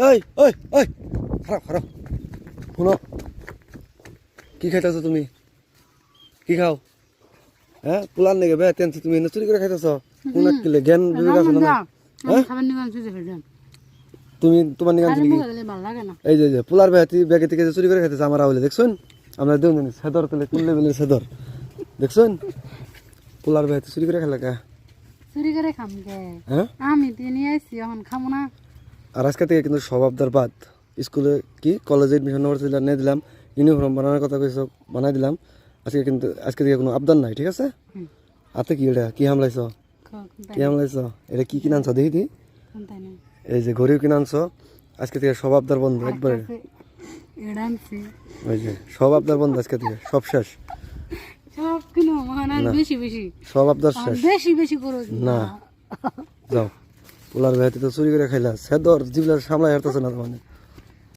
ওই ওই ওই খারাপ খারাপ শুনো কি খাইতেছো তুমি কি খাও হ্যাঁ পোলার নেগে বে টেনছি তুমি এনে চুরি করে খাইতেছো কোন কিলে জ্ঞান বিবেক আছে না হ্যাঁ তুমি তোমার নিগান চুরি এই যে পোলার ব্যাগে থেকে চুরি করে খাইতেছে আমার হলে দেখছুন আমরা দেউন জানি সেদর তেলে কোন লেভেলের সেদর দেখছুন পোলার ব্যাগে চুরি করে খেলা কা চুরি করে খাম কে হ্যাঁ আমি তিনি আইছি এখন খামো না আর আজকে থেকে কিন্তু স্বভাবদার বাদ স্কুলে কি কলেজে এডমিশন নেওয়ার ছিল নিয়ে দিলাম ইউনিফর্ম বানানোর কথা কইছো বানাই দিলাম আজকে থেকে কোনো আবদার নাই ঠিক আছে হাতে কি এটা কি হামলাইছ কি হামলাইছ এটা কি কিনে আনছো দেখি দি এই যে ঘড়িও কিনে আনছো আজকে থেকে স্বভাবদার বন্ধ একবারে ওই যে স্বভাবদার বন্ধ আজকে থেকে সব শেষ সব কিনো মহানার বেশি বেশি স্বভাবদার শেষ বেশি বেশি করো না যাও পোলার ভাইতে তো চুরি করে খাইলা সেদর জিবলার সামলাই হারতেছে না মানে